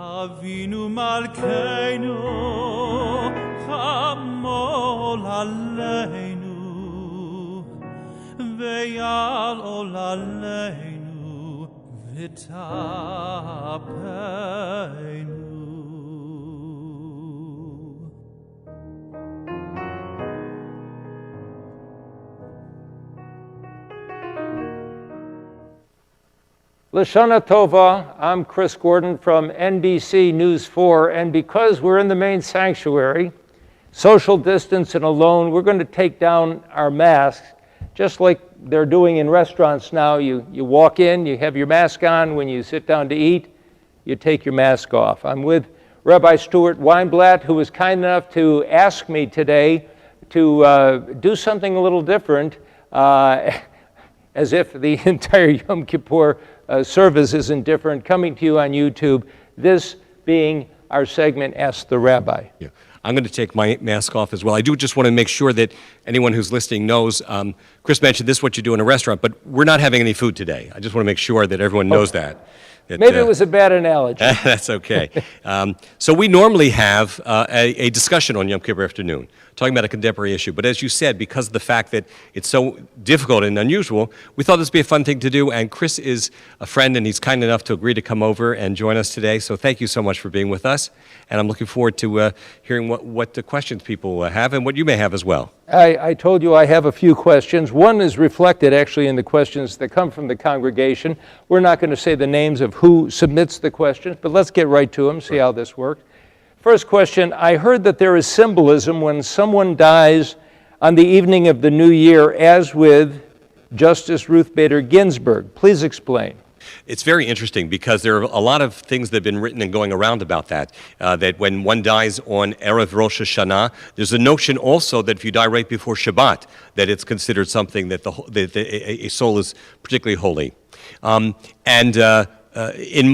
Avinu Malkeinu Chamol Aleinu Ve'al Ol Aleinu V'tapeinu. Lashana Tova, I'm Chris Gordon from NBC News 4, and because we're in the main sanctuary, social distance and alone, we're going to take down our masks, just like they're doing in restaurants now. You walk in, you have your mask on. When you sit down to eat, you take your mask off. I'm with Rabbi Stuart Weinblatt, who was kind enough to ask me today to do something a little different, as if the entire Yom Kippur service isn't different, coming to you on YouTube, this being our segment, Ask the Rabbi. Yeah. I'm going to take my mask off as well. I do just want to make sure that anyone who's listening knows, Chris mentioned this is what you do in a restaurant, but we're not having any food today. I just want to make sure that everyone knows that. Maybe it was a bad analogy. That's okay. So we normally have a discussion on Yom Kippur afternoon, talking about a contemporary issue. But as you said, because of the fact that it's so difficult and unusual, we thought this would be a fun thing to do. And Chris is a friend, and he's kind enough to agree to come over and join us today. So thank you so much for being with us. And I'm looking forward to hearing what the questions people have and what you may have as well. I told you I have a few questions. One is reflected actually in the questions that come from the congregation. We're not going to say the names of who submits the questions, but let's get right to them, see how this works. First question, I heard that there is symbolism when someone dies on the evening of the new year, as with Justice Ruth Bader Ginsburg. Please explain. It's very interesting because there are a lot of things that have been written and going around about that, that when one dies on Erev Rosh Hashanah, there's a notion also that if you die right before Shabbat, that it's considered something that a soul is particularly holy. In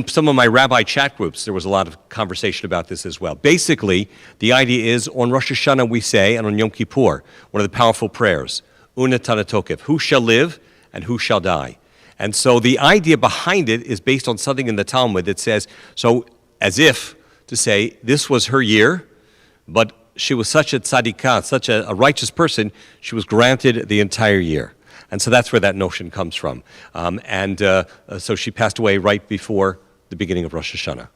some of my rabbi chat groups, there was a lot of conversation about this as well. Basically, the idea is on Rosh Hashanah we say, and on Yom Kippur, one of the powerful prayers, Una Tanatokef, who shall live and who shall die. And so the idea behind it is based on something in the Talmud that says, so as if to say, this was her year, but she was such a tzadikah, such a righteous person, she was granted the entire year. And so that's where that notion comes from. So she passed away right before the beginning of Rosh Hashanah.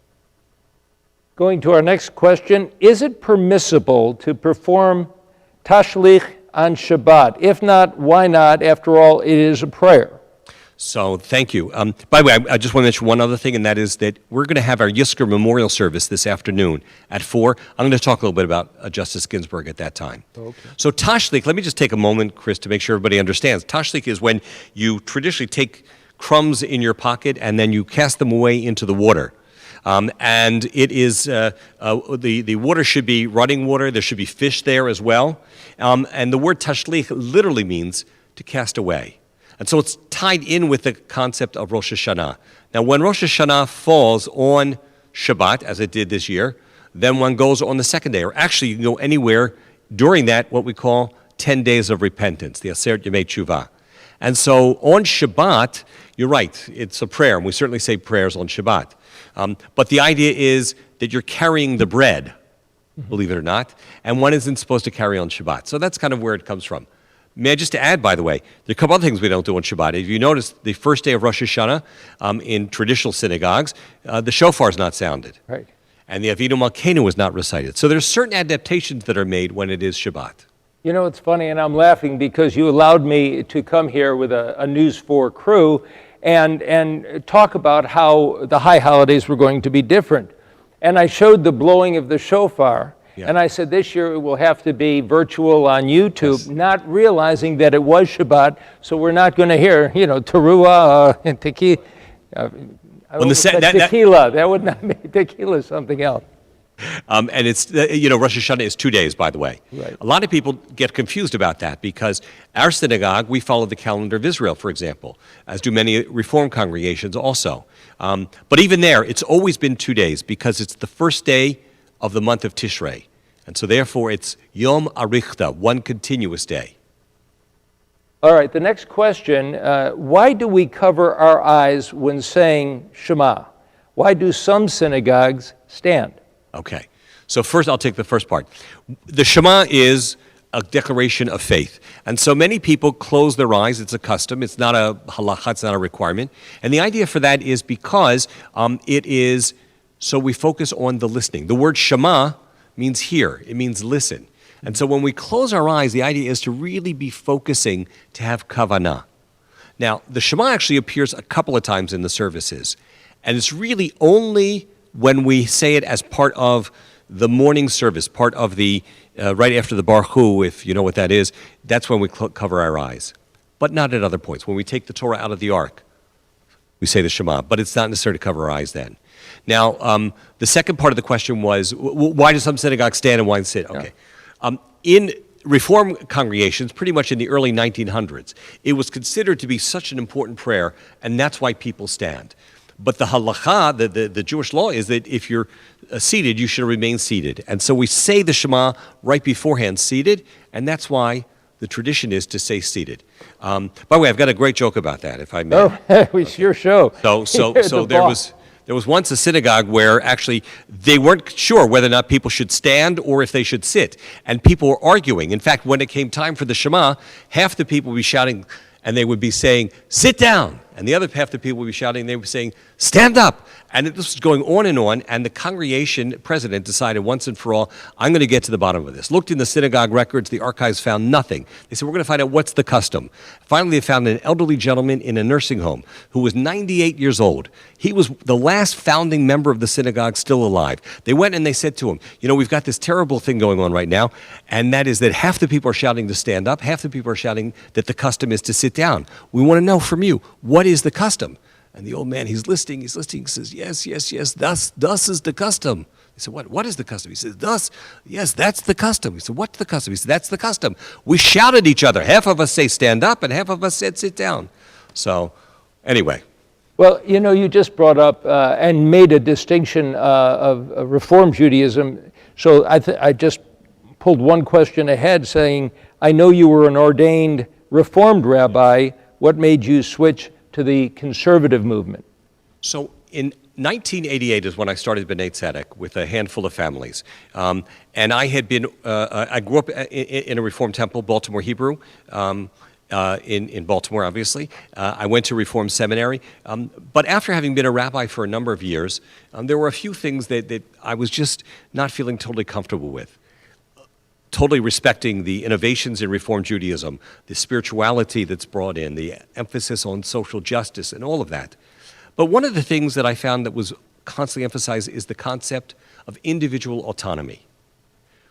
Going to our next question, is it permissible to perform tashtiq on Shabbat? If not, why not? After all, it is a prayer. So thank you. By the way, I just want to mention one other thing, and that is that we're going to have our Yizkor Memorial Service this afternoon at 4. I'm going to talk a little bit about Justice Ginsburg at that time. Okay. So tashtiq, let me just take a moment, Chris, to make sure everybody understands. Tashtiq is when you traditionally take crumbs in your pocket and then you cast them away into the water. And it is, the water should be running water. There should be fish there as well. And the word tashtiq literally means to cast away. And so it's tied in with the concept of Rosh Hashanah. Now, when Rosh Hashanah falls on Shabbat, as it did this year, then one goes on the second day, or actually you can go anywhere during that, what we call 10 days of repentance, the Aseret Yemei Teshuvah. And so on Shabbat, you're right, it's a prayer, and we certainly say prayers on Shabbat. But the idea is that you're carrying the bread, believe it or not, and one isn't supposed to carry on Shabbat. So that's kind of where it comes from. May I just add, by the way, there are a couple other things we don't do on Shabbat. If you notice, the first day of Rosh Hashanah, in traditional synagogues, the shofar is not sounded. Right. And the Avinu Malkeinu is not recited. So there's certain adaptations that are made when it is Shabbat. You know, it's funny, and I'm laughing because you allowed me to come here with a News 4 crew and talk about how the high holidays were going to be different. And I showed the blowing of the shofar. Yeah. And I said, this year it will have to be virtual on YouTube, yes, not realizing that it was Shabbat, so we're not going to hear, teruah and tequila. Tequila. That would not make tequila something else. And it's, Rosh Hashanah is 2 days, by the way. Right. A lot of people get confused about that because our synagogue, we follow the calendar of Israel, for example, as do many Reform congregations also. But even there, it's always been 2 days because it's the first day of the month of Tishrei. And so therefore it's Yom Arichta, one continuous day. All right, the next question, why do we cover our eyes when saying Shema? Why do some synagogues stand. Okay. So first, I'll take the first part. The Shema is a declaration of faith. And so many people close their eyes. It's a custom. It's not a halakha. It's not a requirement. And the idea for that is because it is, so we focus on the listening. The word Shema means hear. It means listen. And so when we close our eyes, the idea is to really be focusing, to have kavanah. Now, the Shema actually appears a couple of times in the services. And it's really only when we say it as part of the morning service, part of the, right after the Baruch Hu, if you know what that is, that's when we cover our eyes. But not at other points. When we take the Torah out of the ark, we say the Shema, but it's not necessary to cover our eyes then. Now, the second part of the question was, why do some synagogues stand and why sit? Okay. In Reform congregations, pretty much in the early 1900s, it was considered to be such an important prayer, and that's why people stand. But the halakha, the Jewish law, is that if you're seated, you should remain seated. And so we say the Shema right beforehand, seated, and that's why the tradition is to say seated. By the way, I've got a great joke about that, if I may. Oh, it was your show. So there was once a synagogue where actually they weren't sure whether or not people should stand or if they should sit. And people were arguing. In fact, when it came time for the Shema, half the people would be shouting and they would be saying, sit down. And the other half the people would be shouting, they would be saying, stand up. And this was going on, and the congregation president decided once and for all, I'm going to get to the bottom of this. Looked in the synagogue records, the archives found nothing. They said, we're going to find out what's the custom. Finally, they found an elderly gentleman in a nursing home who was 98 years old. He was the last founding member of the synagogue still alive. They went and they said to him, you know, we've got this terrible thing going on right now, and that is that half the people are shouting to stand up, half the people are shouting that the custom is to sit down. We want to know from you, what is the custom? And the old man, he's listening, he says, yes, thus is the custom. He said, what is the custom? He says, thus, yes, that's the custom. He said, what's the custom? He said, that's the custom. We shout at each other. Half of us say stand up, and half of us said sit down. So, anyway. Well, you know, you just brought up and made a distinction of Reform Judaism. So I just pulled one question ahead saying, I know you were an ordained Reformed rabbi. What made you switch to the conservative movement? So in 1988 is when I started B'nai Tzedek with a handful of families. And I had been, I grew up in a Reform temple, Baltimore Hebrew, in Baltimore, obviously. I went to Reform Seminary. But after having been a rabbi for a number of years, there were a few things that I was just not feeling totally comfortable with. Totally respecting the innovations in Reform Judaism, the spirituality that's brought in, the emphasis on social justice and all of that. But one of the things that I found that was constantly emphasized is the concept of individual autonomy,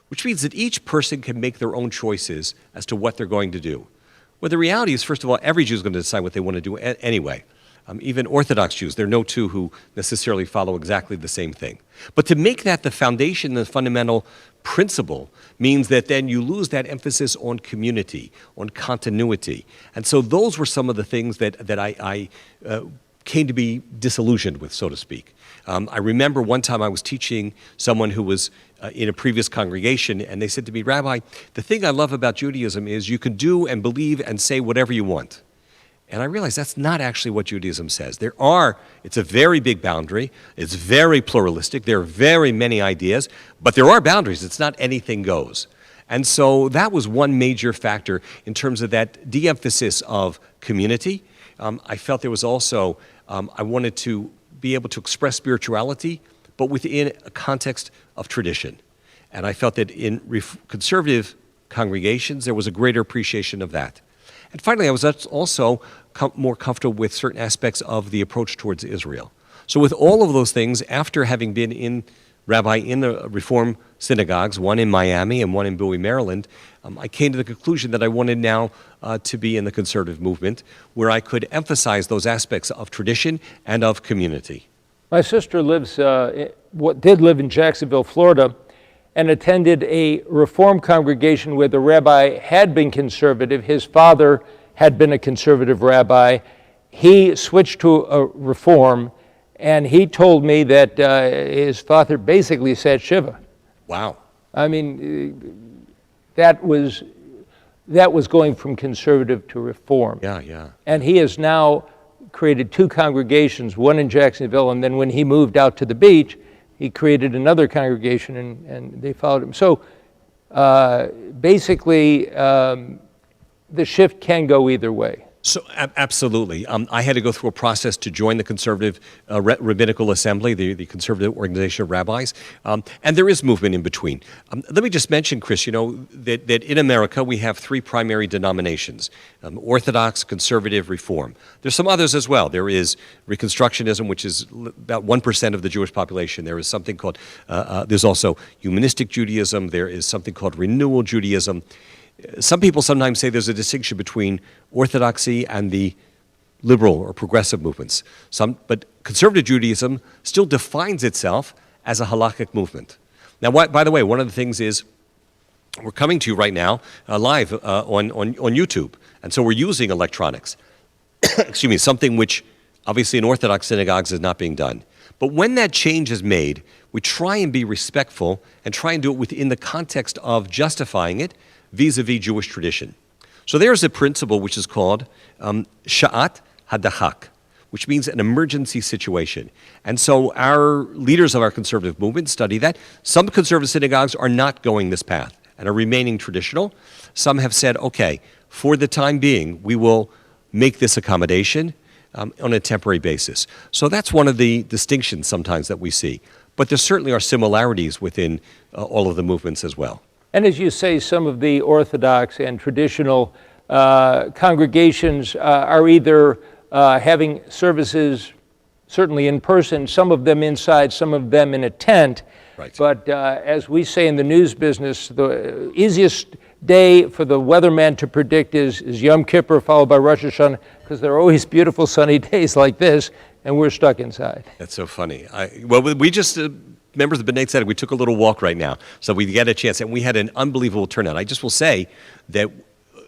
which means that each person can make their own choices as to what they're going to do. Well, the reality is, first of all, every Jew is going to decide what they want to do anyway. Even Orthodox Jews, there are no two who necessarily follow exactly the same thing. But to make that the foundation, the fundamental principle, means that then you lose that emphasis on community, on continuity. And so those were some of the things that I came to be disillusioned with, so to speak. I remember one time I was teaching someone who was in a previous congregation, and they said to me, Rabbi, the thing I love about Judaism is you can do and believe and say whatever you want. And I realized that's not actually what Judaism says. It's a very big boundary. It's very pluralistic. There are very many ideas, but there are boundaries. It's not anything goes. And so that was one major factor in terms of that de-emphasis of community. I felt there was also, I wanted to be able to express spirituality, but within a context of tradition. And I felt that in conservative congregations, there was a greater appreciation of that. And finally, I was also more comfortable with certain aspects of the approach towards Israel. So with all of those things, after having been rabbi in the Reform synagogues, one in Miami and one in Bowie, Maryland, I came to the conclusion that I wanted now to be in the conservative movement, where I could emphasize those aspects of tradition and of community. My sister did live in Jacksonville, Florida, and attended a Reform congregation where the rabbi had been conservative. His father had been a conservative rabbi. He switched to a Reform, and he told me that his father basically said Shiva. Wow. I mean, that was going from conservative to Reform. Yeah. And he has now created two congregations, one in Jacksonville, and then when he moved out to the beach, he created another congregation, and they followed him. So basically, the shift can go either way. So absolutely. I had to go through a process to join the Conservative Rabbinical Assembly, the conservative organization of rabbis, and there is movement in between. Let me just mention, Chris, that in America we have three primary denominations, Orthodox, Conservative, Reform. There's some others as well. There is Reconstructionism, which is about 1% of the Jewish population. There is something called, there's also Humanistic Judaism. There is something called Renewal Judaism. Some people sometimes say there's a distinction between Orthodoxy and the liberal or progressive movements. But conservative Judaism still defines itself as a halakhic movement. Now, by the way, one of the things is we're coming to you right now live on YouTube, and so we're using electronics. Excuse me, something which obviously in Orthodox synagogues is not being done. But when that change is made, we try and be respectful and try and do it within the context of justifying it vis-a-vis Jewish tradition. So there's a principle which is called sha'at hadachak, which means an emergency situation. And so our leaders of our conservative movement study that. Some conservative synagogues are not going this path and are remaining traditional. Some have said, okay, for the time being, we will make this accommodation on a temporary basis. So that's one of the distinctions sometimes that we see. But there certainly are similarities within all of the movements as well. And as you say, some of the Orthodox and traditional congregations are either having services certainly in person, some of them inside, some of them in a tent. Right. But as we say in the news business, the easiest day for the weatherman to predict is Yom Kippur, followed by Rosh Hashanah, because there are always beautiful sunny days like this, and we're stuck inside. That's so funny. We just... members of B'nai Tzedek, we took a little walk right now, so we get a chance, and we had an unbelievable turnout. I just will say that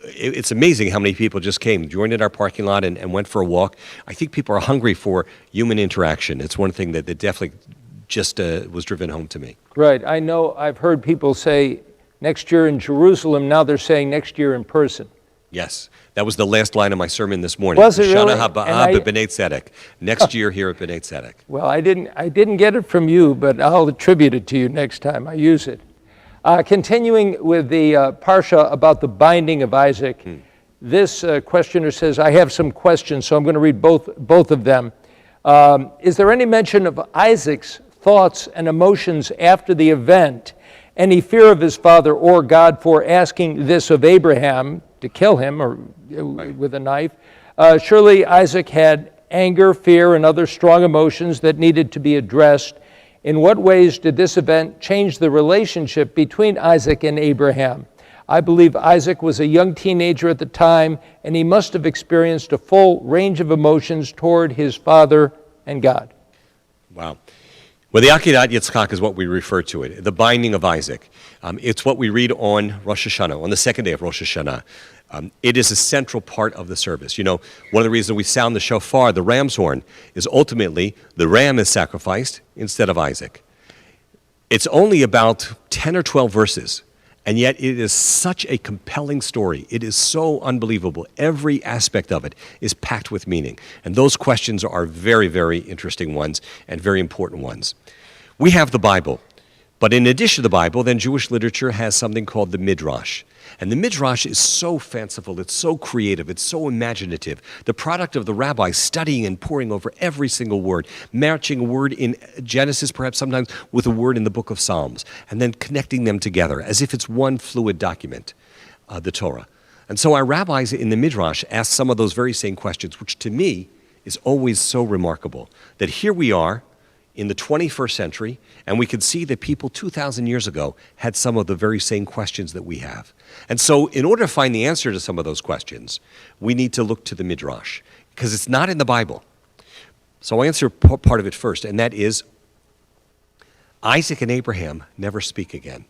it's amazing how many people just came, joined in our parking lot, and went for a walk. I think people are hungry for human interaction. It's one thing that definitely just was driven home to me. Right. I know I've heard people say next year in Jerusalem. Now they're saying next year in person. Yes. That was the last line of my sermon this morning. Was it really? Shana Haba'ah B'nai Tzedek. Next year here at B'nai Tzedek. Well, I didn't get it from you, but I'll attribute it to you next time I use it. Continuing with the parsha about the binding of Isaac, this questioner says, I have some questions, so I'm going to read both of them. Is there any mention of Isaac's thoughts and emotions after the event? Any fear of his father or God for asking this of Abraham to kill him or with a knife? Surely Isaac had anger, fear, and other strong emotions that needed to be addressed. In what ways did this event change the relationship between Isaac and Abraham? I believe Isaac was a young teenager at the time, and he must have experienced a full range of emotions toward his father and God. Wow. Well, the Akedat Yitzchak is what we refer to it, the binding of Isaac. It's what we read on Rosh Hashanah, on the second day of Rosh Hashanah. It is a central part of the service. You know, one of the reasons we sound the shofar, the ram's horn, is ultimately the ram is sacrificed instead of Isaac. It's only about 10 or 12 verses, and yet it is such a compelling story. It is so unbelievable. Every aspect of it is packed with meaning. And those questions are very, very interesting ones and very important ones. We have the Bible. But in addition to the Bible, then Jewish literature has something called the Midrash. And the Midrash is so fanciful, it's so creative, it's so imaginative. The product of the rabbis studying and poring over every single word, matching a word in Genesis perhaps sometimes with a word in the book of Psalms, and then connecting them together as if it's one fluid document, the Torah. And so our rabbis in the Midrash ask some of those very same questions, which to me is always so remarkable, that here we are in the 21st century, and we can see that people 2,000 years ago had some of the very same questions that we have. And so in order to find the answer to some of those questions, we need to look to the Midrash, because it's not in the Bible. So I'll answer part of it first, and that is Isaac and Abraham never speak again.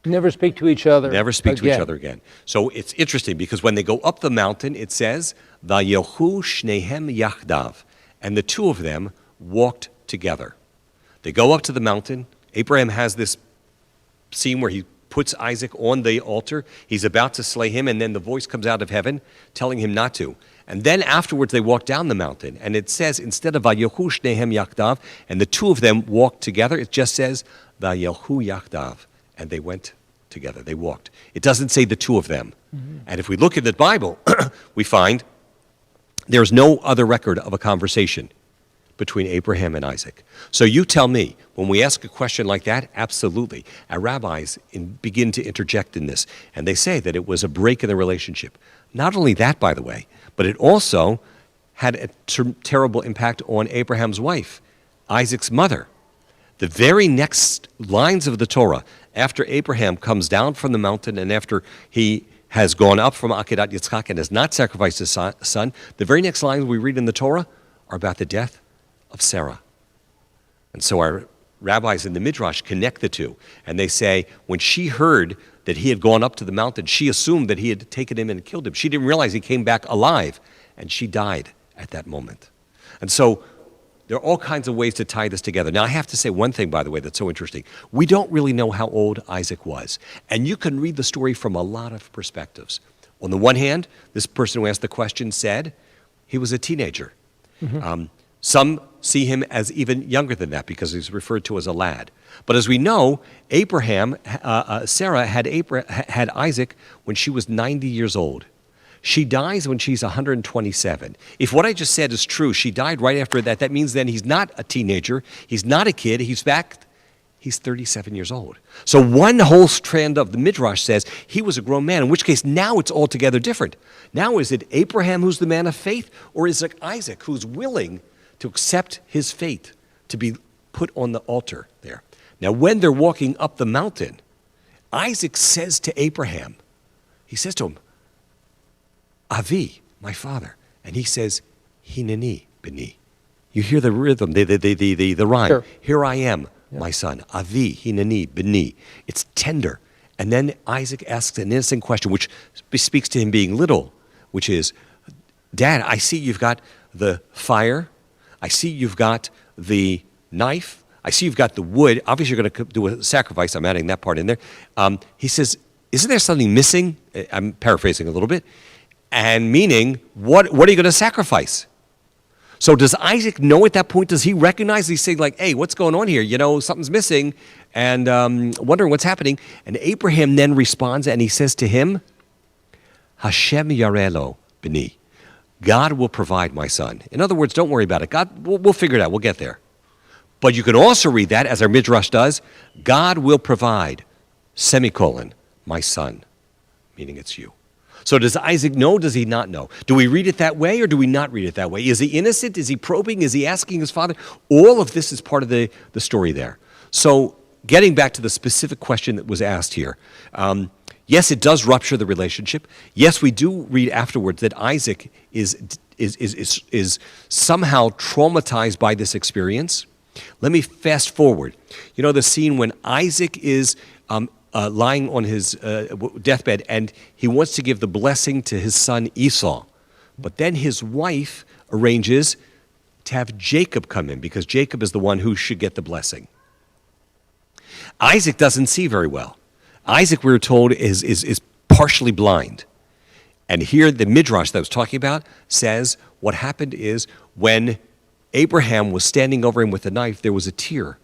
Never speak to each other. Never speak to each other again. So it's interesting, because when they go up the mountain, it says, Vayelchu shnehem yachdav, and the two of them walked together. They go up to the mountain. Abraham has this scene where he puts Isaac on the altar. He's about to slay him, and then the voice comes out of heaven telling him not to. And then afterwards, they walked down the mountain. And it says, instead of Vayochu shnehem yachdav, and the two of them walked together, it just says, Vayelchu yachdav. And they went together. They walked. It doesn't say the two of them. Mm-hmm. And if we look at the Bible, we find there's no other record of a conversation between Abraham and Isaac. So you tell me, when we ask a question like that, absolutely. Our rabbis begin to interject in this, and they say that it was a break in the relationship. Not only that, by the way, but it also had a terrible impact on Abraham's wife, Isaac's mother. The very next lines of the Torah, after Abraham comes down from the mountain and after he has gone up from Akedat Yitzchak and has not sacrificed his son, the very next lines we read in the Torah are about the death of Sarah. And so our rabbis in the Midrash connect the two, and they say when she heard that he had gone up to the mountain, she assumed that he had taken him and killed him. She didn't realize he came back alive, and she died at that moment. And so there are all kinds of ways to tie this together. Now, I have to say one thing, by the way, that's so interesting. We don't really know how old Isaac was, and you can read the story from a lot of perspectives. On the one hand, this person who asked the question said he was a teenager. Mm-hmm. Some see him as even younger than that because he's referred to as a lad. But as we know, Sarah had Isaac when she was 90 years old. She dies when she's 127. If what I just said is true, she died right after that. That means then he's not a teenager. He's not a kid. He's 37 years old. So one whole strand of the Midrash says he was a grown man, in which case now it's altogether different. Now is it Abraham who's the man of faith, or is it Isaac who's willing to accept his fate to be put on the altar there? Now, when they're walking up the mountain, Isaac says to Abraham, he says to him, Avi, my father. And he says, Hineni, b'ni. You hear the rhythm, the rhyme. Sure. Here I am, my son. Avi, hineni, b'ni. It's tender. And then Isaac asks an innocent question, which speaks to him being little, which is, Dad, I see you've got the fire. I see you've got the knife. I see you've got the wood. Obviously, you're going to do a sacrifice. I'm adding that part in there. He says, isn't there something missing? I'm paraphrasing a little bit. And meaning, what are you going to sacrifice? So does Isaac know at that point? Does he recognize? He's saying like, hey, what's going on here? You know, something's missing. And wondering what's happening. And Abraham then responds and he says to him, Hashem yarelo b'ni. God will provide, my son. In other words, don't worry about it. God, we'll figure it out. We'll get there. But you can also read that, as our Midrash does, God will provide, semicolon, my son, meaning it's you. So does Isaac know? Does he not know? Do we read it that way or do we not read it that way? Is he innocent? Is he probing? Is he asking his father? All of this is part of the story there. So getting back to the specific question that was asked here, yes, it does rupture the relationship. Yes, we do read afterwards that Isaac is somehow traumatized by this experience. Let me fast forward. You know the scene when Isaac is lying on his deathbed and he wants to give the blessing to his son Esau. But then his wife arranges to have Jacob come in because Jacob is the one who should get the blessing. Isaac doesn't see very well. Isaac, we're told, is partially blind. And here the Midrash that I was talking about says what happened is when Abraham was standing over him with a knife, there was a tear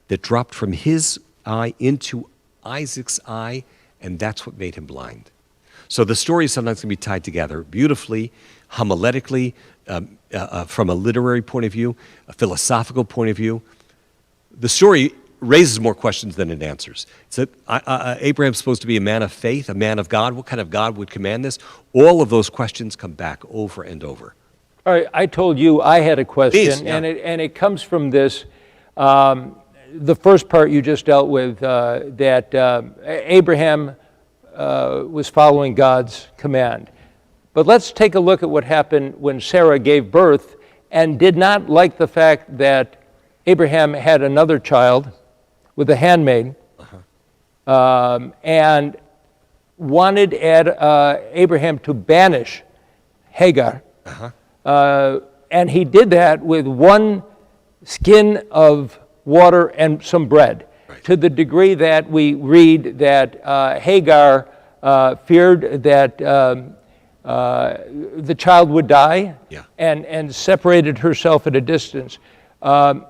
that dropped from his eye into Isaac's eye, and that's what made him blind. So the story is sometimes going to be tied together beautifully, homiletically, from a literary point of view, a philosophical point of view. The story raises more questions than it answers. So Abraham's supposed to be a man of faith, a man of God. What kind of God would command this? All of those questions come back over and over. All right, I told you I had a question, Please, yeah. and it comes from this. The first part you just dealt with, that Abraham was following God's command. But let's take a look at what happened when Sarah gave birth and did not like the fact that Abraham had another child with a handmaid, and wanted Abraham to banish Hagar. And he did that with one skin of water and some bread, right, to the degree that we read that Hagar feared that the child would die, Yeah. and separated herself at a distance.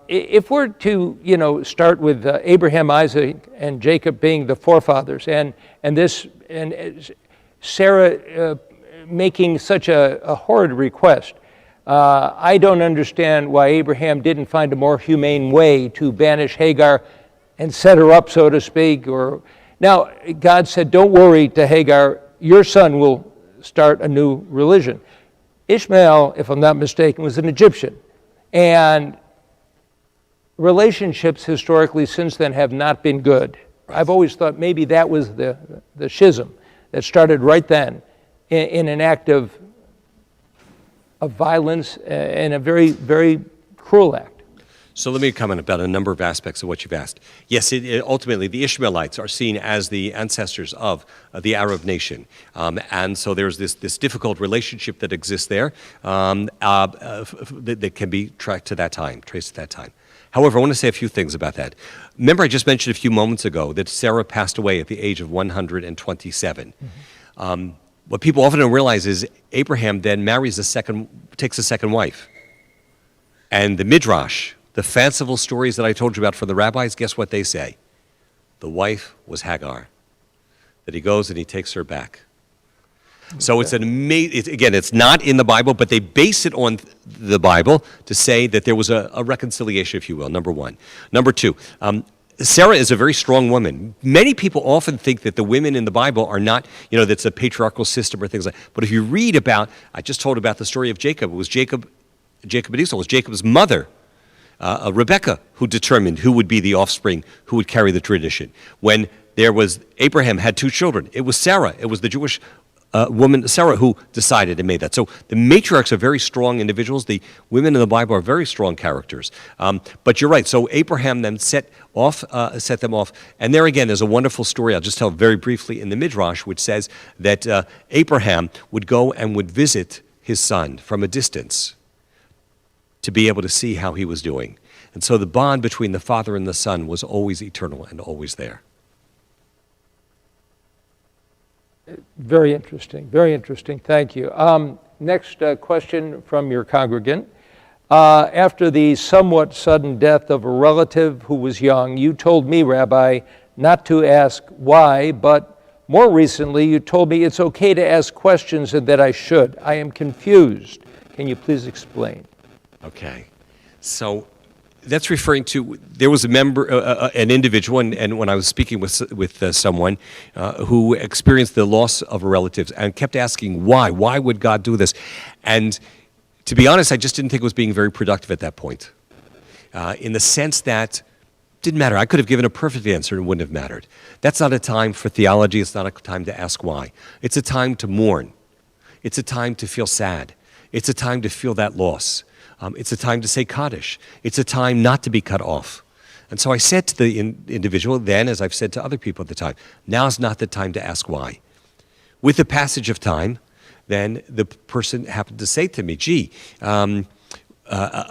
If we're to, start with Abraham, Isaac, and Jacob being the forefathers, and Sarah making such a horrid request, I don't understand why Abraham didn't find a more humane way to banish Hagar and set her up, so to speak. Now, God said, don't worry to Hagar, your son will start a new religion. Ishmael, if I'm not mistaken, was an Egyptian. And relationships historically since then have not been good. I've always thought maybe that was the schism that started right then in an act of violence and a very, very cruel act. So let me comment about a number of aspects of what you've asked. Yes, ultimately, the Ishmaelites are seen as the ancestors of the Arab nation. And so there's this difficult relationship that exists there that can be traced to that time. However, I want to say a few things about that. Remember, I just mentioned a few moments ago that Sarah passed away at the age of 127. Mm-hmm. What people often don't realize is Abraham then takes a second wife. And the Midrash, the fanciful stories that I told you about from the rabbis, guess what they say? The wife was Hagar. That he goes and he takes her back. So it's an amazing, again, it's not in the Bible, but they base it on the Bible to say that there was a reconciliation, if you will, number one. Number two, Sarah is a very strong woman. Many people often think that the women in the Bible are not, that's a patriarchal system or things like that. But if you read about, I just told about the story of Jacob. It was Jacob and Esau. It was Jacob's mother, Rebekah, who determined who would be the offspring, who would carry the tradition. When Abraham had two children, it was Sarah. It was the Jewish woman, Sarah, who decided and made that. So the matriarchs are very strong individuals. The women in the Bible are very strong characters. But you're right. So Abraham then set them off. And there again is a wonderful story. I'll just tell very briefly in the Midrash, which says that Abraham would go and would visit his son from a distance to be able to see how he was doing. And so the bond between the father and the son was always eternal and always there. Very interesting, very interesting. Thank you. Next question from your congregant. After the somewhat sudden death of a relative who was young, you told me, Rabbi, not to ask why, but more recently you told me it's okay to ask questions and that I should. I am confused. Can you please explain? Okay. So that's referring to, there was an individual, and when I was speaking with someone who experienced the loss of a relative and kept asking why would God do this? And to be honest, I just didn't think it was being very productive at that point, in the sense that it didn't matter. I could have given a perfect answer and it wouldn't have mattered. That's not a time for theology. It's not a time to ask why. It's a time to mourn. It's a time to feel sad. It's a time to feel that loss. It's a time to say Kaddish. It's a time not to be cut off. And so I said to the individual then, as I've said to other people at the time, now's not the time to ask why. With the passage of time, then the person happened to say to me,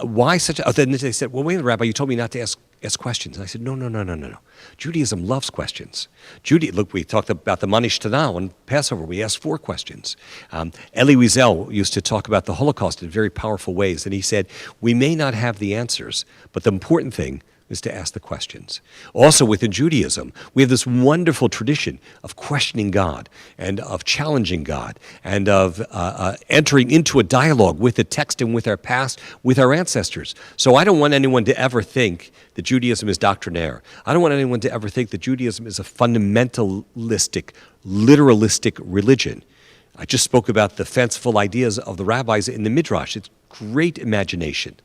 why such a... Then they said, well, wait a minute, Rabbi, you told me not to ask questions. And I said, no. Judaism loves questions. Look, we talked about the Manish Tanah on Passover. We asked 4 questions. Elie Wiesel used to talk about the Holocaust in very powerful ways. And he said, we may not have the answers, but the important thing is to ask the questions. Also within Judaism, we have this wonderful tradition of questioning God and of challenging God and of entering into a dialogue with the text and with our past, with our ancestors. So I don't want anyone to ever think that Judaism is doctrinaire. I don't want anyone to ever think that Judaism is a fundamentalistic, literalistic religion. I just spoke about the fanciful ideas of the rabbis in the Midrash. It's great imagination.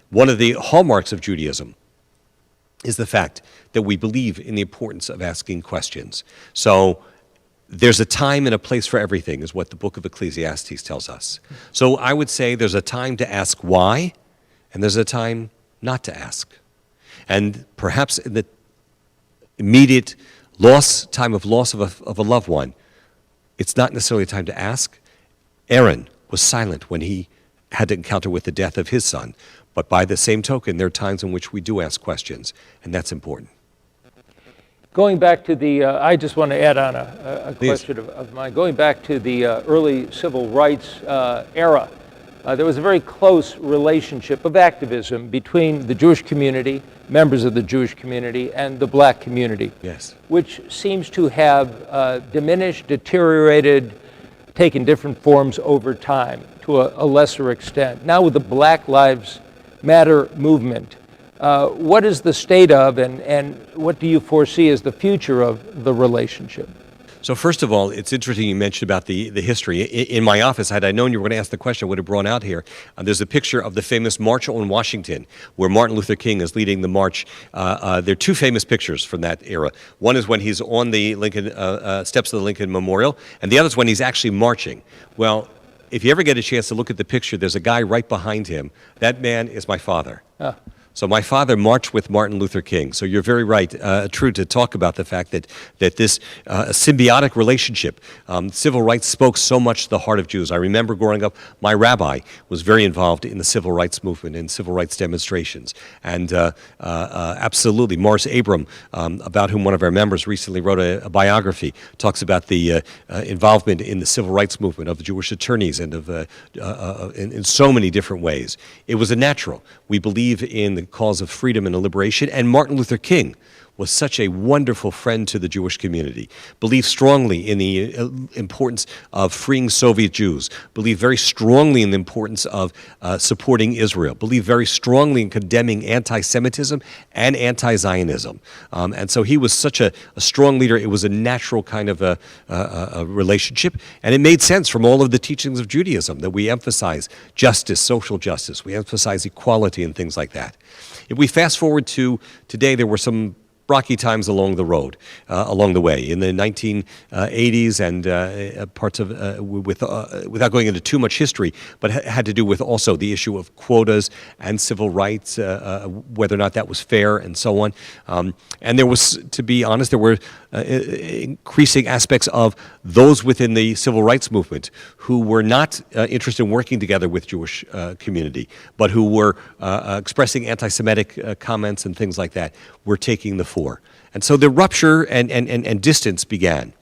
One of the hallmarks of Judaism is the fact that we believe in the importance of asking questions. So there's a time and a place for everything, is what the book of Ecclesiastes tells us. So I would say there's a time to ask why, and there's a time not to ask. And perhaps in the immediate time of loss of a loved one, it's not necessarily a time to ask. Aaron was silent when he had to encounter with the death of his son. But by the same token, there are times in which we do ask questions, and that's important. Going back to the, I just want to add on a question of mine. Going back to the early civil rights era, there was a very close relationship of activism between the Jewish community, members of the Jewish community, and the black community. Yes. Which seems to have diminished, deteriorated, taken different forms over time to a lesser extent. Now with the Black Lives Matter movement, what is the state of and what do you foresee as the future of the relationship? So first of all, it's interesting you mentioned about the history. In my office, had I known you were going to ask the question, I would have brought out here. There's a picture of the famous March on Washington, where Martin Luther King is leading the march. There are two famous pictures from that era. One is when he's on the Lincoln steps of the Lincoln Memorial, and the other is when he's actually marching. Well, if you ever get a chance to look at the picture, there's a guy right behind him. That man is my father. Oh. So my father marched with Martin Luther King. So you're very right, true, to talk about the fact that this symbiotic relationship, civil rights spoke so much to the heart of Jews. I remember growing up, my rabbi was very involved in the civil rights movement and civil rights demonstrations. And absolutely, Morris Abram, about whom one of our members recently wrote a biography, talks about the involvement in the civil rights movement of the Jewish attorneys and of in so many different ways. It was a natural. We believe in the cause of freedom and liberation, and Martin Luther King was such a wonderful friend to the Jewish community, believed strongly in the importance of freeing Soviet Jews, believed very strongly in the importance of supporting Israel, believed very strongly in condemning anti-Semitism and anti-Zionism. And so he was such a strong leader. It was a natural kind of a relationship, and it made sense from all of the teachings of Judaism that we emphasize justice, social justice, we emphasize equality and things like that. If we fast forward to today, there were some rocky times along the road, along the way. In the 1980s and parts of, without going into too much history, but had to do with also the issue of quotas and civil rights, whether or not that was fair and so on. And there was, to be honest, there were increasing aspects of those within the civil rights movement who were not interested in working together with Jewish community, but who were expressing anti-Semitic comments and things like that, were taking the fore. And so the rupture and distance began.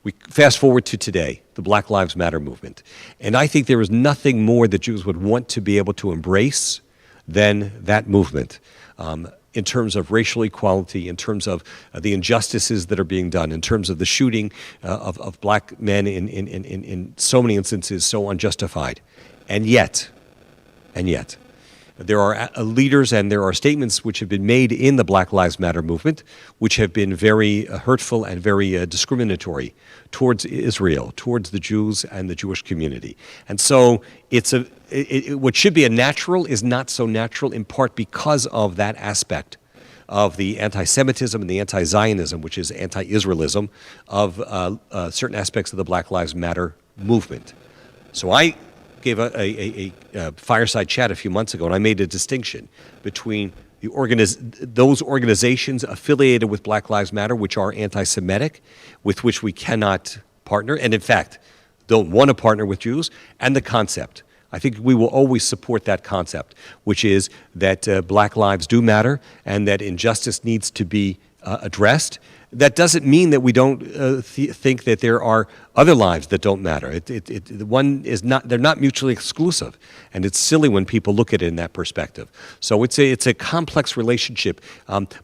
We fast forward to today, the Black Lives Matter movement. And I think there is nothing more that Jews would want to be able to embrace than that movement. In terms of racial equality, in terms of the injustices that are being done, in terms of the shooting of black men in so many instances so unjustified. And yet, there are leaders and there are statements which have been made in the Black Lives Matter movement which have been very hurtful and very discriminatory towards Israel, towards the Jews and the Jewish community. And so what should be a natural is not so natural, in part because of that aspect of the anti-Semitism and the anti-Zionism, which is anti-Israelism, of certain aspects of the Black Lives Matter movement. So I gave a fireside chat a few months ago, and I made a distinction between those organizations affiliated with Black Lives Matter, which are anti-Semitic, with which we cannot partner, and in fact don't want to partner with Jews, and the concept. I think we will always support that concept, which is that black lives do matter and that injustice needs to be addressed. That doesn't mean that we don't think that there are other lives that don't matter. One is not; they're not mutually exclusive, and it's silly when people look at it in that perspective. So it's a complex relationship,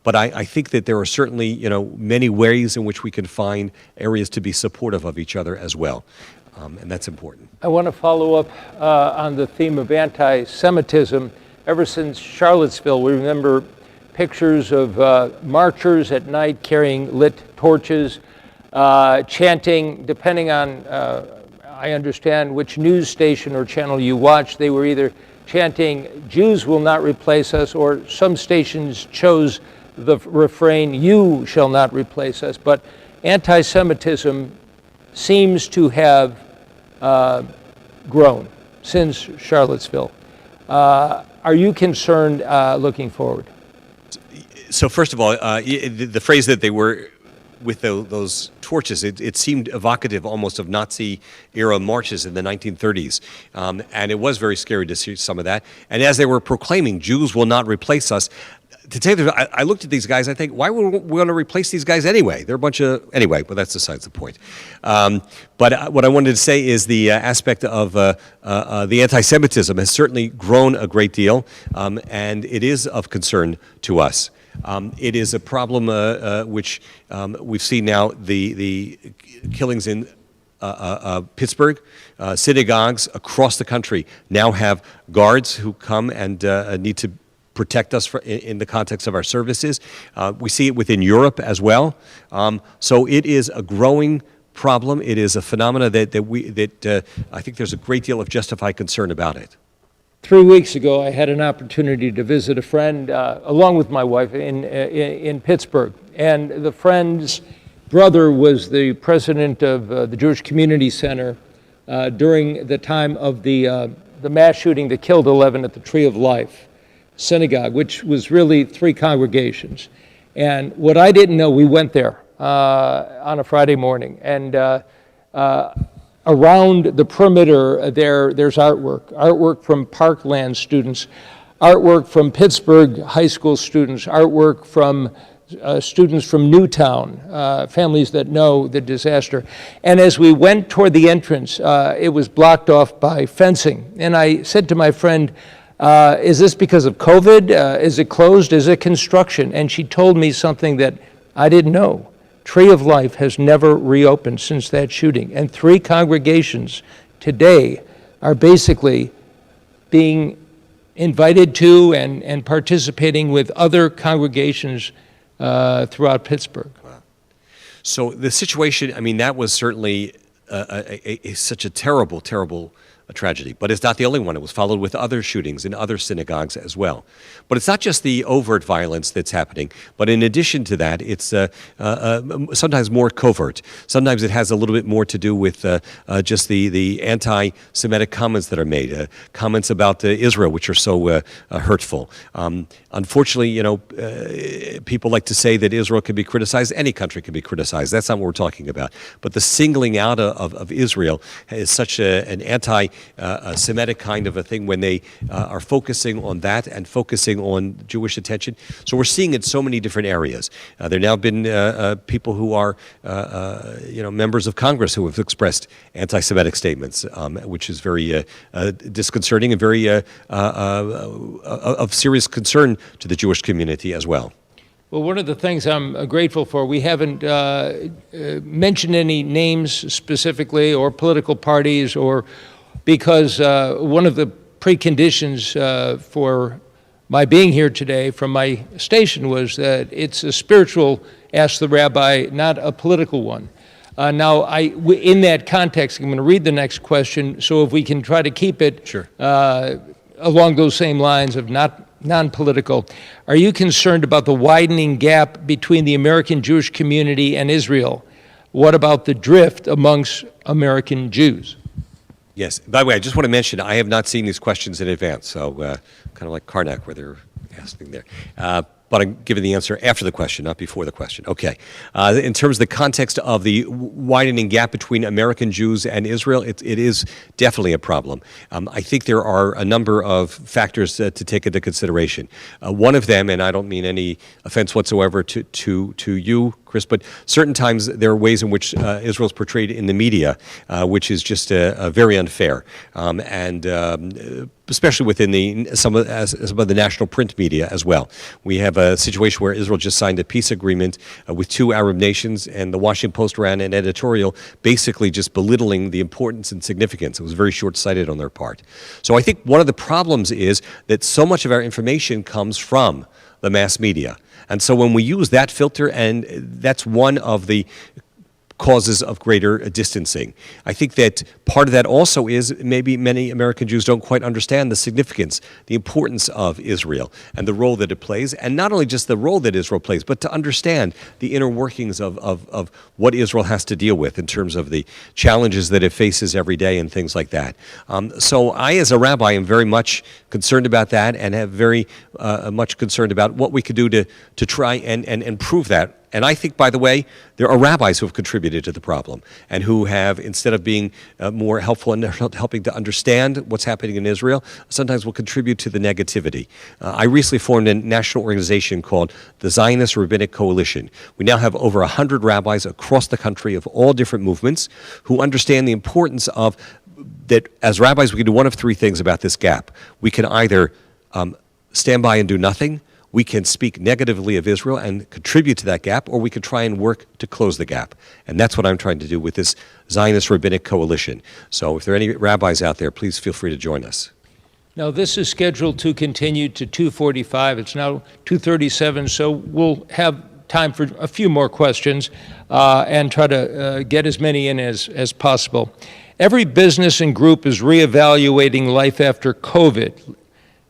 but I think that there are certainly many ways in which we can find areas to be supportive of each other as well, and that's important. I want to follow up on the theme of anti-Semitism. Ever since Charlottesville, we remember pictures of marchers at night carrying lit torches, chanting, depending on, I understand, which news station or channel you watch, they were either chanting, "Jews will not replace us," or some stations chose the refrain, "You shall not replace us." But anti-Semitism seems to have grown since Charlottesville. Are you concerned looking forward? So first of all, the phrase that they were with those torches, it seemed evocative almost of Nazi-era marches in the 1930s. And it was very scary to see some of that. And as they were proclaiming, "Jews will not replace us," to tell you, I looked at these guys. I think, why would we want to replace these guys anyway? They're a bunch of anyway. But that's besides the point. But what I wanted to say is the aspect of the anti-Semitism has certainly grown a great deal, and it is of concern to us. It is a problem which we've seen now. The killings in Pittsburgh, synagogues across the country now have guards who come and need to protect us in the context of our services. We see it within Europe as well. So it is a growing problem. It is a phenomena that I think there's a great deal of justified concern about it. 3 weeks ago, I had an opportunity to visit a friend, along with my wife, in Pittsburgh. And the friend's brother was the president of the Jewish Community Center during the time of the mass shooting that killed 11 at the Tree of Life Synagogue, which was really 3 congregations. And what I didn't know, we went there on a Friday morning, and around the perimeter there's artwork from Parkland students, artwork from Pittsburgh high school students, artwork from students from Newtown, families that know the disaster. And as we went toward the entrance, it was blocked off by fencing. And I said to my friend, is this because of COVID? Is it closed? Is it construction? And she told me something that I didn't know. Tree of Life has never reopened since that shooting. And 3 congregations today are basically being invited to and participating with other congregations throughout Pittsburgh. Wow. So the situation, I mean, that was certainly such a terrible, terrible tragedy. But it's not the only one. It was followed with other shootings in other synagogues as well. But it's not just the overt violence that's happening, but in addition to that, it's sometimes more covert. Sometimes it has a little bit more to do with just the anti-Semitic comments that are made, comments about Israel, which are so hurtful. Unfortunately, you know, people like to say that Israel can be criticized. Any country can be criticized. That's not what we're talking about. But the singling out of Israel is such an anti-Semitic kind of a thing when they are focusing on that and focusing on Jewish attention. So we're seeing it in so many different areas. There have now been people who are, members of Congress who have expressed anti-Semitic statements, which is very disconcerting and very of serious concern to the Jewish community as well. Well, one of the things I'm grateful for, we haven't mentioned any names specifically or political parties, or because one of the preconditions for my being here today from my station was that it's a spiritual Ask the Rabbi, not a political one. Now, in that context, I'm going to read the next question, so if we can try to keep it Sure. Along those same lines of non-political. Are you concerned about the widening gap between the American Jewish community and Israel? What about the drift amongst American Jews? Yes. By the way, I just want to mention, I have not seen these questions in advance, so kind of like Karnak, where they're asking there. But I'm giving the answer after the question, not before the question. Okay. In terms of the context of the widening gap between American Jews and Israel, it is definitely a problem. I think there are a number of factors to take into consideration. One of them, and I don't mean any offense whatsoever to you, Chris, but certain times there are ways in which Israel is portrayed in the media, which is just very unfair, and especially within some of the national print media as well. We have a situation where Israel just signed a peace agreement with 2 Arab nations, and the Washington Post ran an editorial basically just belittling the importance and significance. It was very short-sighted on their part. So I think one of the problems is that so much of our information comes from the mass media. And so when we use that filter, and that's one of the causes of greater distancing. I think that part of that also is maybe many American Jews don't quite understand the significance, the importance of Israel and the role that it plays, and not only just the role that Israel plays, but to understand the inner workings of what Israel has to deal with in terms of the challenges that it faces every day and things like that. So I, as a rabbi, am very much concerned about that, and have very much concerned about what we could do to try and improve that And I think, by the way, there are rabbis who have contributed to the problem and who have, instead of being more helpful in helping to understand what's happening in Israel, sometimes will contribute to the negativity. I recently formed a national organization called the Zionist Rabbinic Coalition. We now have over 100 rabbis across the country of all different movements who understand the importance of that as rabbis we can do one of three things about this gap. We can either stand by and do nothing, we can speak negatively of Israel and contribute to that gap, or we could try and work to close the gap. And that's what I'm trying to do with this Zionist Rabbinic Coalition. So if there are any rabbis out there, please feel free to join us. Now, this is scheduled to continue to 2:45. It's now 2:37, so we'll have time for a few more questions and try to get as many in as possible. Every business and group is reevaluating life after COVID,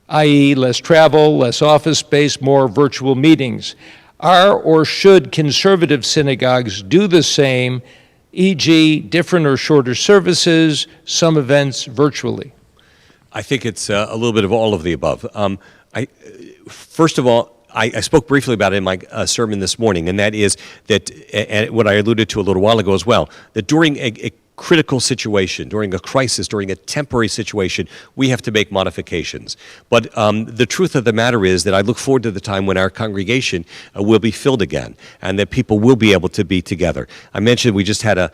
i.e. less travel, less office space, more virtual meetings. Are or should conservative synagogues do the same, e.g. different or shorter services, some events virtually? I think it's a little bit of all of the above. First of all, I spoke briefly about it in my sermon this morning, and that is that, and what I alluded to a little while ago as well, that during a critical situation, during a crisis, during a temporary situation, we have to make modifications. But the truth of the matter is that I look forward to the time when our congregation will be filled again and that people will be able to be together. I mentioned we just had a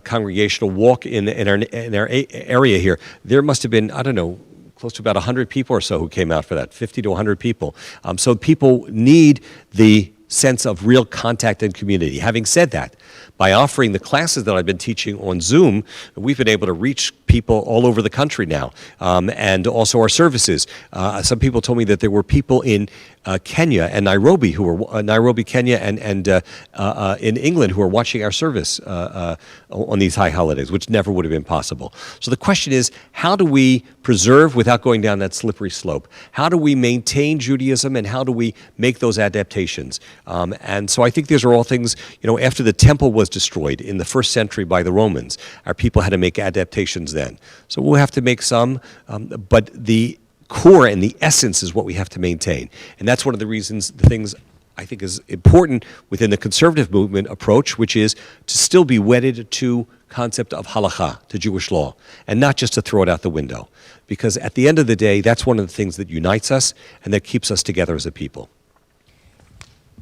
congregational walk in our area here. There must have been, I don't know, close to about 100 people or so who came out for that, 50 to 100 people. So people need the sense of real contact and community. Having said that, by offering the classes that I've been teaching on Zoom, we've been able to reach people all over the country now, and also our services. Some people told me that there were people in Kenya and Nairobi Kenya, and in England who are watching our service on these high holidays, which never would have been possible. So the question is, how do we preserve without going down that slippery slope? How do we maintain Judaism, and how do we make those adaptations? And so I think these are all things, after the temple was destroyed in the first century by the Romans, our people had to make adaptations then. So we'll have to make some, but the core and the essence is what we have to maintain. And that's one of the things I think is important within the conservative movement approach, which is to still be wedded to concept of halakha, to Jewish law, and not just to throw it out the window. Because at the end of the day, that's one of the things that unites us and that keeps us together as a people.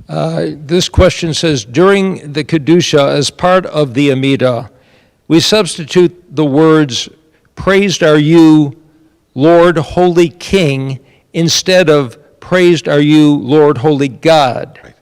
This question says, during the Kedusha, as part of the Amidah, we substitute the words, praised are you, Lord, Holy King, instead of praised are you, Lord, Holy God. Right.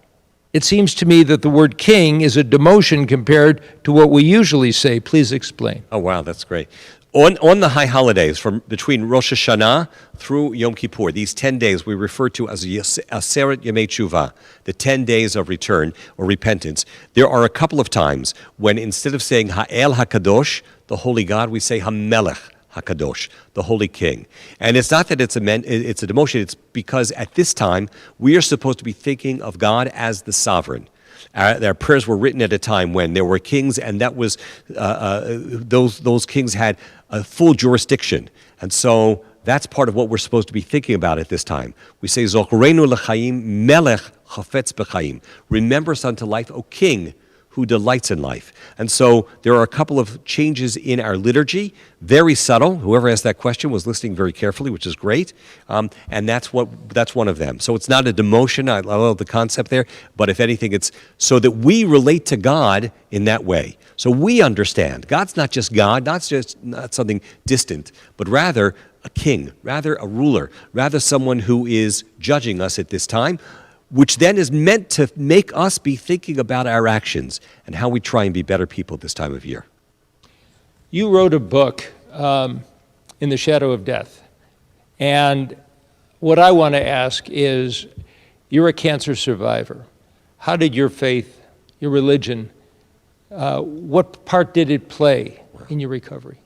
It seems to me that the word king is a demotion compared to what we usually say. Please explain. Oh, wow, that's great. On the high holidays, from between Rosh Hashanah through Yom Kippur, these 10 days we refer to as Aseret Yemei Tshuva, the 10 days of return or repentance. There are a couple of times when instead of saying Ha'el HaKadosh, the Holy God, we say HaMelech HaKadosh, the Holy King. And it's not that it's a demotion, it's because at this time we are supposed to be thinking of God as the sovereign. Their prayers were written at a time when there were kings, and that was those kings had a full jurisdiction, and so that's part of what we're supposed to be thinking about at this time. We say Zochreinu l'chaim melech chafetz b'chaim. Remember us unto life, O King, who delights in life. And so there are a couple of changes in our liturgy, very subtle. Whoever asked that question was listening very carefully, which is great. And that's one of them. So it's not a demotion. I love the concept there. But if anything, it's so that we relate to God in that way. So we understand God's not just God, not something distant, but rather a king, rather a ruler, rather someone who is judging us at this time, which then is meant to make us be thinking about our actions and how we try and be better people this time of year. You wrote a book, In the Shadow of Death. And what I want to ask is, you're a cancer survivor. How did your faith, your religion, what part did it play in your recovery?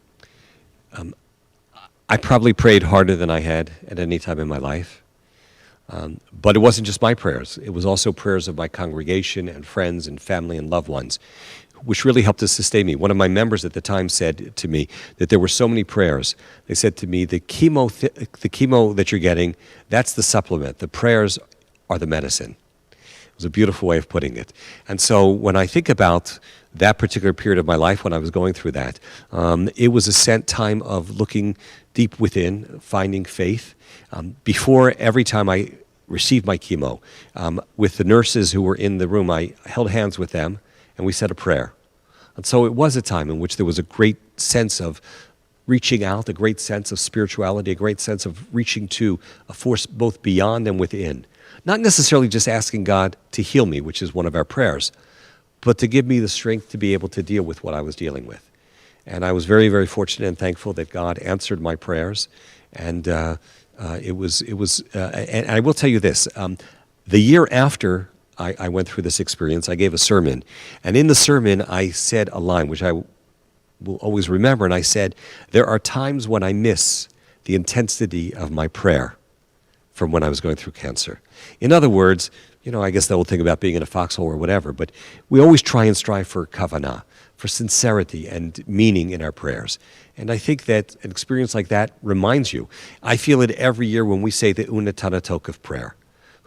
I probably prayed harder than I had at any time in my life. But it wasn't just my prayers. It was also prayers of my congregation and friends and family and loved ones, which really helped to sustain me. One of my members at the time said to me that there were so many prayers. They said to me, the chemo that you're getting, that's the supplement. The prayers are the medicine. It was a beautiful way of putting it. And so when I think about that particular period of my life when I was going through that, it was a time of looking deep within, finding faith. Before every time I received my chemo, with the nurses who were in the room, I held hands with them and we said a prayer. And so it was a time in which there was a great sense of reaching out, a great sense of spirituality, a great sense of reaching to a force both beyond and within. Not necessarily just asking God to heal me, which is one of our prayers, but to give me the strength to be able to deal with what I was dealing with. And I was very, very fortunate and thankful that God answered my prayers. And and I will tell you this, the year after I went through this experience, I gave a sermon. And in the sermon, I said a line, which I will always remember. And I said, there are times when I miss the intensity of my prayer from when I was going through cancer. In other words, I guess the whole thing about being in a foxhole or whatever, but we always try and strive for kavanah, for sincerity and meaning in our prayers. And I think that an experience like that reminds you. I feel it every year when we say the Unatanatok of prayer.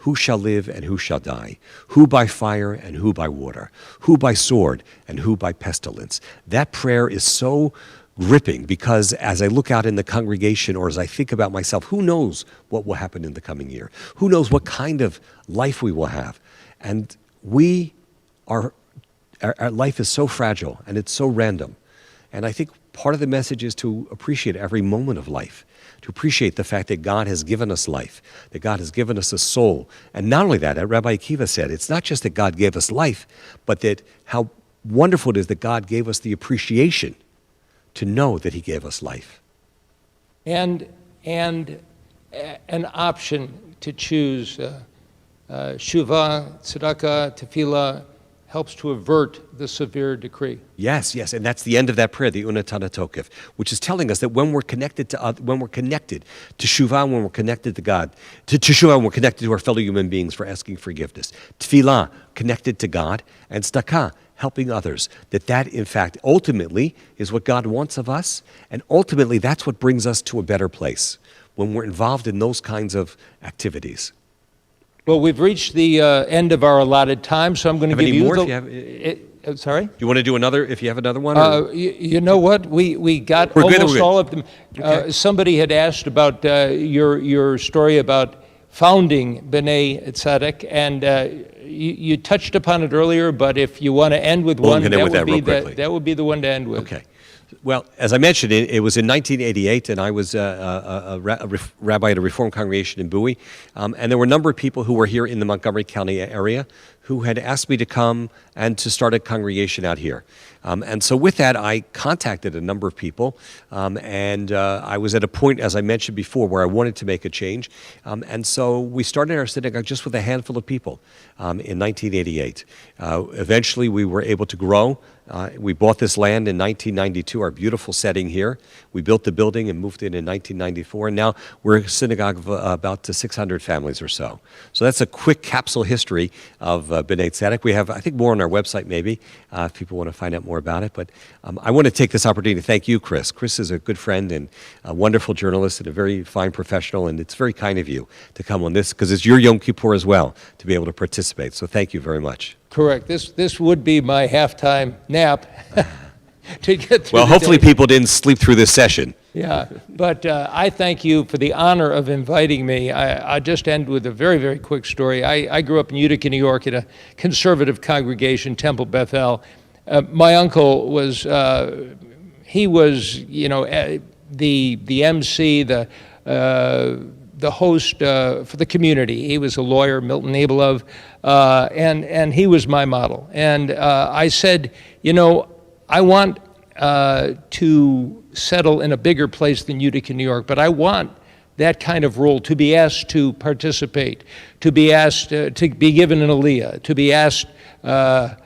Who shall live and who shall die? Who by fire and who by water? Who by sword and who by pestilence? That prayer is so gripping because as I look out in the congregation or as I think about myself, who knows what will happen in the coming year? Who knows what kind of life we will have? And our life is so fragile and it's so random. And I think part of the message is to appreciate every moment of life, to appreciate the fact that God has given us life, that God has given us a soul. And not only that, as Rabbi Akiva said, it's not just that God gave us life, but that how wonderful it is that God gave us the appreciation to know that he gave us life. And an option to choose shuvah, tzedakah, tefillah, helps to avert the severe decree. Yes, and that's the end of that prayer, the Unatana Tokef, which is telling us that when we're connected to shuvah, when we're connected to God, to shuvah, when we're connected to our fellow human beings for asking forgiveness, tefillah, connected to God, and tzedakah, helping others, that in fact ultimately is what God wants of us, and ultimately that's what brings us to a better place when we're involved in those kinds of activities. Well, we've reached the end of our allotted time, so I'm going to give you sorry? Do you want to do another, if you have another one? You know what? We got almost all of them. Okay. Somebody had asked about your story about founding B'nai Tzedek, and you touched upon it earlier, but if you want to end with one, that would be the one to end with. Okay. Well, as I mentioned, it was in 1988, and I was a rabbi at a Reform congregation in Bowie, and there were a number of people who were here in the Montgomery County area who had asked me to come and to start a congregation out here. And so with that, I contacted a number of people, and I was at a point, as I mentioned before, where I wanted to make a change. And so we started our synagogue just with a handful of people in 1988. Eventually, we were able to grow. We bought this land in 1992, our beautiful setting here. We built the building and moved in 1994, and now we're a synagogue of about 600 families or so. So that's a quick capsule history of B'nai Tzedek. We have, I think, more on our website maybe, if people want to find out more about it. But I want to take this opportunity to thank you, Chris. Chris is a good friend and a wonderful journalist and a very fine professional, and it's very kind of you to come on this, because it's your Yom Kippur as well, to be able to participate. So thank you very much. Correct. This would be my halftime nap to get through. Well, hopefully people didn't sleep through this session. Yeah, but I thank you for the honor of inviting me. I just end with a very, very quick story. I grew up in Utica, New York, in a conservative congregation, Temple Bethel. My uncle was, he was, the MC, the host for the community. He was a lawyer, Milton Abelov, and he was my model. And I said, I want to settle in a bigger place than Utica, New York, but I want that kind of role, to be asked to participate, to be asked to be given an aliyah, to be asked to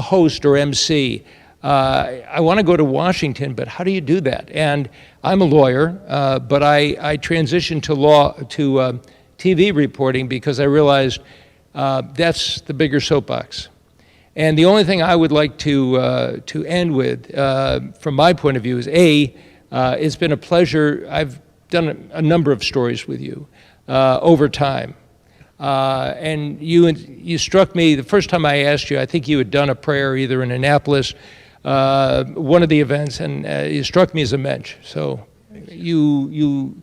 host or MC. I want to go to Washington, but how do you do that? And I'm a lawyer, but I transitioned to TV reporting because I realized that's the bigger soapbox. And the only thing I would like to end with, from my point of view, is it's been a pleasure. I've done a number of stories with you over time. And you struck me, the first time I asked you, I think you had done a prayer either in Annapolis, one of the events, and you struck me as a mensch. So you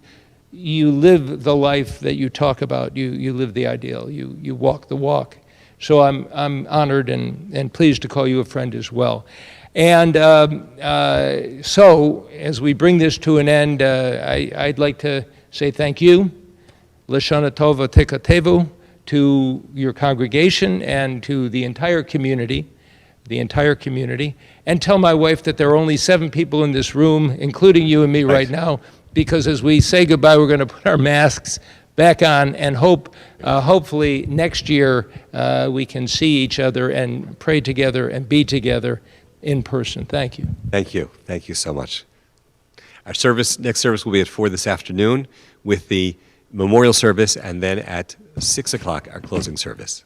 live the life that you talk about. You live the ideal. You walk the walk. So I'm honored and pleased to call you a friend as well. And so as we bring this to an end, I'd like to say thank you, Lashana Tova Tekatevu, to your congregation and to the entire community, and tell my wife that there are only 7 people in this room, including you and me right now, because as we say goodbye, we're going to put our masks back on and hopefully next year we can see each other and pray together and be together in person. Thank you. Thank you. Thank you so much. Our next service will be at 4 this afternoon with the memorial service, and then at 6 o'clock, our closing service.